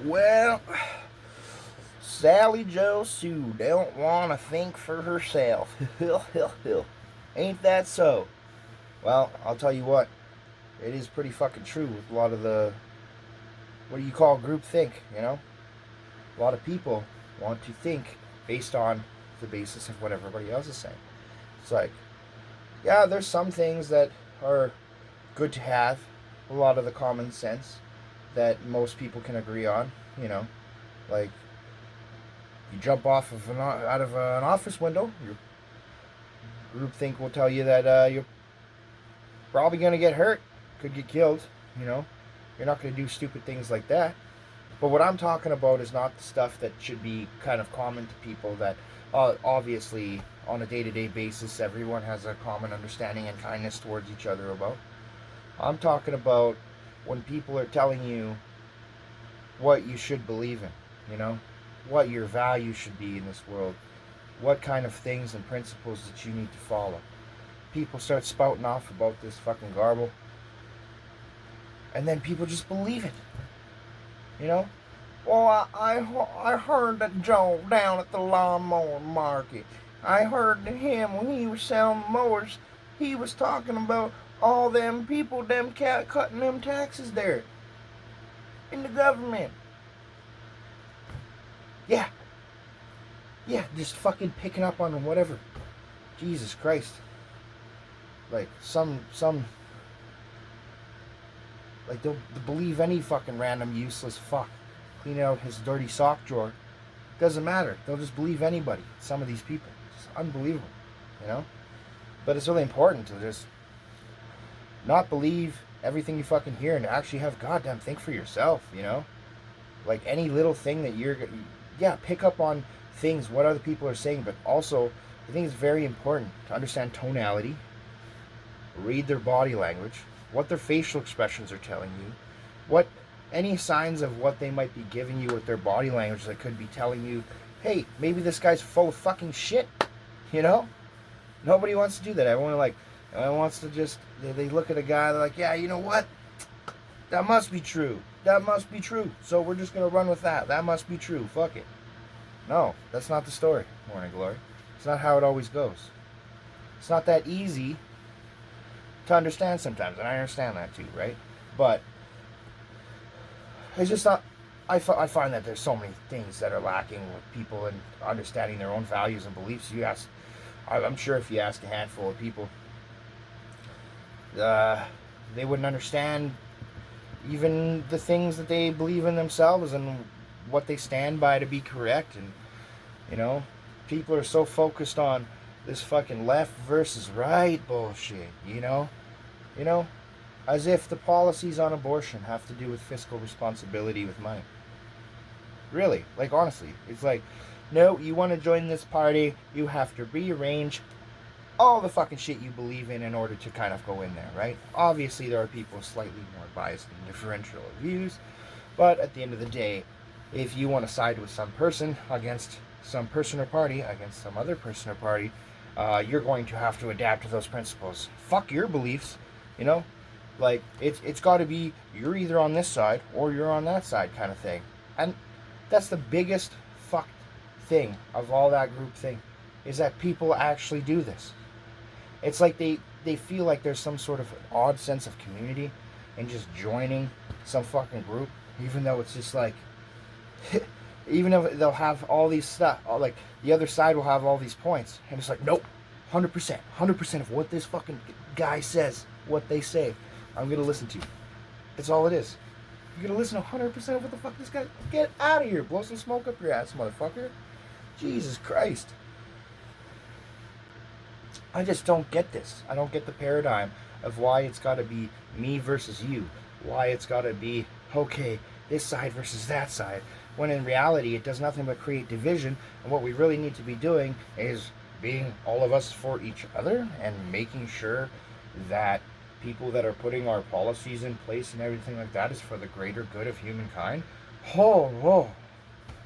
Well, Sally Joe Sue don't want to think for herself. Ain't that so? Well, I'll tell you what. It is pretty fucking true with a lot of the, what do you call group think, you know? A lot of people want to think based on the basis of what everybody else is saying. It's like, yeah, there's some things that are good to have, a lot of the common sense that most people can agree on, you know? Like, you jump off of out of an office window, your group think will tell you that you're probably going to get hurt, could get killed, you know? You're not going to do stupid things like that. But what I'm talking about is not the stuff that should be kind of common to people that obviously on a day-to-day basis everyone has a common understanding and kindness towards each other about. I'm talking about when people are telling you what you should believe in, you know? What your value should be in this world. What kind of things and principles that you need to follow. People start spouting off about this fucking garble. And then people just believe it. You know? Well, I heard that Joe down at the lawnmower market. I heard that him when he was selling mowers, he was talking about all them people, them cutting them taxes there. In the government. Yeah. Yeah, just fucking picking up on whatever. Jesus Christ. Like, like, they'll believe any fucking random useless fuck. Clean out his dirty sock drawer. Doesn't matter. They'll just believe anybody. Some of these people. It's unbelievable. You know? But it's really important to just not believe everything you fucking hear and actually have goddamn think for yourself, you know? Like, any little thing that yeah, pick up on things, what other people are saying, but also, I think it's very important to understand tonality, read their body language, what their facial expressions are telling you, what any signs of what they might be giving you with their body language that could be telling you, hey, maybe this guy's full of fucking shit, you know? Nobody wants to do that. Everyone wants to just, they look at a guy, they're like, yeah, you know what? That must be true. That must be true. So we're just going to run with that. That must be true. Fuck it. No, that's not the story, Morning Glory. It's not how it always goes. It's not that easy to understand sometimes, and I understand that too, right? But it's just not, I find that there's so many things that are lacking with people and understanding their own values and beliefs. I'm sure if you ask a handful of people, they wouldn't understand even the things that they believe in themselves and what they stand by to be correct. And, you know, people are so focused on this fucking left versus right bullshit, you know, as if the policies on abortion have to do with fiscal responsibility with money. Really, like, honestly, it's like, no, you want to join this party, you have to rearrange all the fucking shit you believe in order to kind of go in there, right? Obviously, there are people slightly more biased and differential views, but at the end of the day, if you want to side with some person against some person or party, against some other person or party, you're going to have to adapt to those principles. Fuck your beliefs, you know? Like, it's got to be, you're either on this side or you're on that side kind of thing. And that's the biggest fucked thing of all that group thing, is that people actually do this. It's like they feel like there's some sort of odd sense of community in just joining some fucking group, even though it's just like, even if they'll have all these stuff, like the other side will have all these points, and it's like, nope, 100% of what this fucking guy says, what they say, I'm gonna listen to. That's all it is. You're gonna listen to 100% of what the fuck this guy, get out of here, blow some smoke up your ass, motherfucker. Jesus Christ. I just don't get this. I don't get the paradigm of why it's got to be me versus you. Why it's got to be, okay, this side versus that side. When in reality, it does nothing but create division. And what we really need to be doing is being all of us for each other and making sure that people that are putting our policies in place and everything like that is for the greater good of humankind. Oh,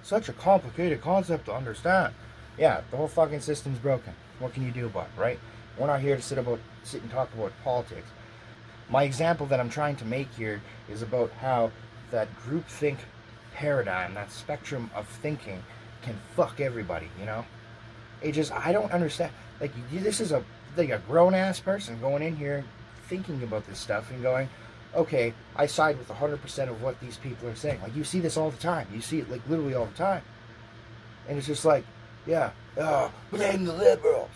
such a complicated concept to understand. Yeah, the whole fucking system's broken. What can you do about it, right? We're not here to sit and talk about politics. My example that I'm trying to make here is about how that groupthink paradigm, that spectrum of thinking can fuck everybody, you know? It just, I don't understand. Like, this is like a grown-ass person going in here thinking about this stuff and going, okay, I side with 100% of what these people are saying. Like, you see this all the time. You see it, like, literally all the time. And it's just like, yeah, blame the liberals.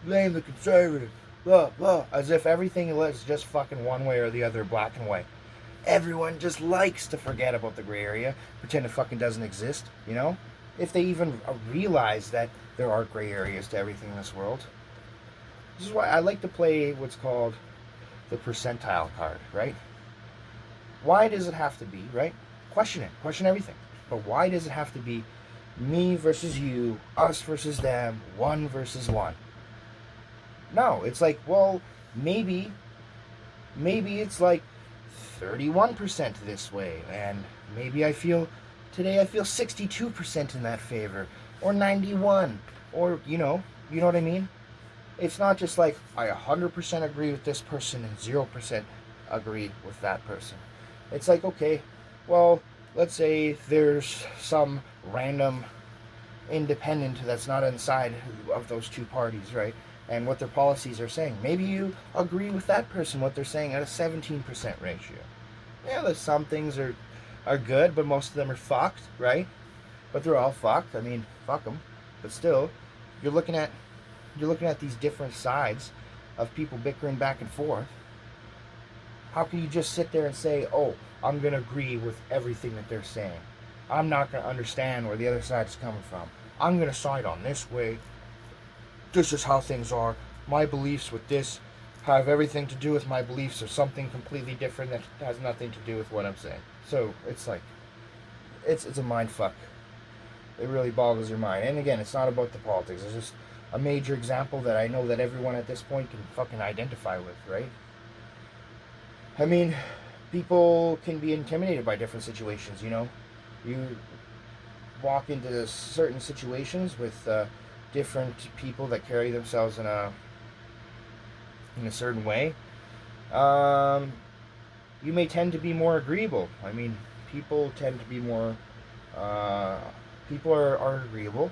Blame the conservatives. Blah, blah. As if everything is just fucking one way or the other, black and white. Everyone just likes to forget about the gray area, pretend it fucking doesn't exist, you know? If they even realize that there are gray areas to everything in this world. This is why I like to play what's called the percentile card, right? Why does it have to be, right? Question it. Question everything. But why does it have to be me versus you, us versus them, one versus one? No, it's like, well, maybe it's like 31% this way, and maybe today I feel 62% in that favor, or 91, or, you know what I mean? It's not just like, I 100% agree with this person and 0% agree with that person. It's like, okay, well, let's say there's some random independent that's not inside of those two parties, right? And what their policies are saying. Maybe you agree with that person, what they're saying at a 17% ratio. Yeah, there's some things are good, but most of them are fucked, right? But they're all fucked. I mean, fuck them. But still, you're looking at these different sides of people bickering back and forth. How can you just sit there and say, oh, I'm going to agree with everything that they're saying? I'm not going to understand where the other side is coming from. I'm going to side on this way. This is how things are. My beliefs with this have everything to do with my beliefs or something completely different that has nothing to do with what I'm saying. So it's like, it's a mind fuck. It really boggles your mind. And again, it's not about the politics. It's just a major example that I know that everyone at this point can fucking identify with, right? I mean, people can be intimidated by different situations, you know? You walk into certain situations with different people that carry themselves in a certain way. You may tend to be more agreeable. I mean, people tend to be more... people are agreeable.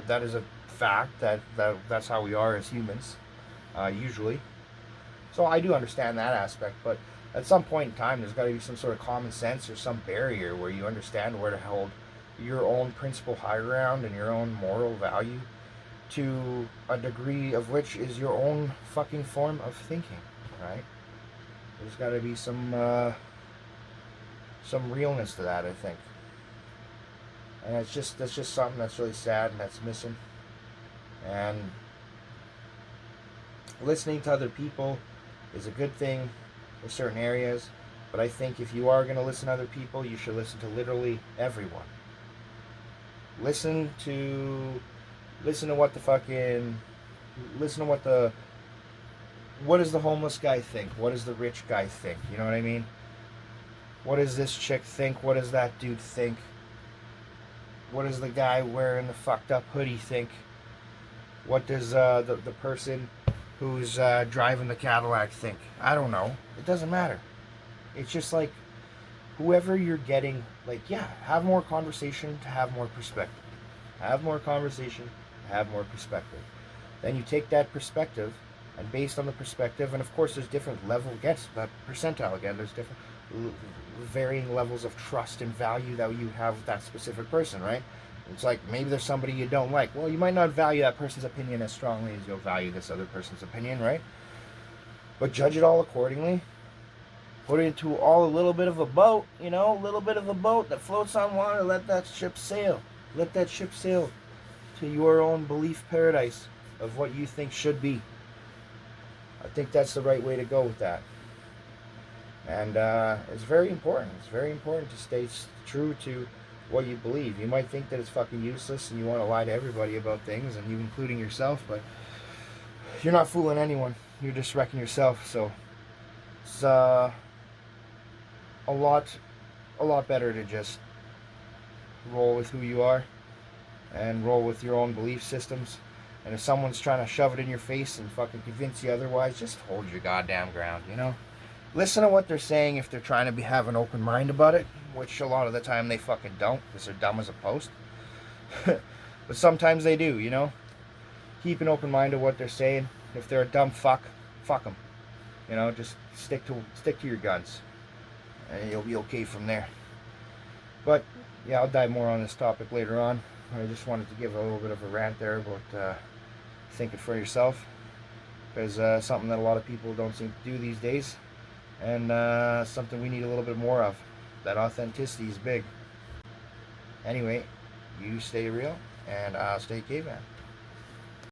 That is a fact. That's how we are as humans, usually. So I do understand that aspect, but at some point in time, there's got to be some sort of common sense or some barrier where you understand where to hold your own principle high ground and your own moral value to a degree of which is your own fucking form of thinking, right? There's got to be some realness to that, I think. And that's just something that's really sad and that's missing. And listening to other people is a good thing for certain areas, but I think if you are going to listen to other people, you should listen to literally everyone. Listen to what does the homeless guy think? What does the rich guy think? You know what I mean? What does this chick think? What does that dude think? What does the guy wearing the fucked up hoodie think? What does the person who's driving the Cadillac think? I don't know. It doesn't matter. It's just like, whoever you're getting, like, yeah, have more conversation to have more perspective. Have more conversation to have more perspective. Then you take that perspective, and based on the perspective, and of course there's different level, guess that percentile again, there's different varying levels of trust and value that you have with that specific person, right? It's like, maybe there's somebody you don't like. Well, you might not value that person's opinion as strongly as you'll value this other person's opinion, right? But judge it all accordingly. Put it into all a little bit of a boat, you know, a little bit of a boat that floats on water. Let that ship sail. Let that ship sail to your own belief paradise of what you think should be. I think that's the right way to go with that. And it's very important. It's very important to stay true to what you believe. You might think that it's fucking useless and you want to lie to everybody about things, and you including yourself, but you're not fooling anyone. You're just wrecking yourself. So it's a lot better to just roll with who you are and roll with your own belief systems. And if someone's trying to shove it in your face and fucking convince you otherwise, just hold your goddamn ground, you know? Listen to what they're saying if they're trying to have an open mind about it. which a lot of the time they fucking don't, because they're dumb as a post. But sometimes they do, you know? Keep an open mind to what they're saying. If they're a dumb fuck, fuck them. You know, just stick to your guns, and you'll be okay from there. But yeah, I'll dive more on this topic later on. I just wanted to give a little bit of a rant there about thinking for yourself, because something that a lot of people don't seem to do these days, and something we need a little bit more of. That authenticity is big. Anyway, you stay real, and I'll stay caveman.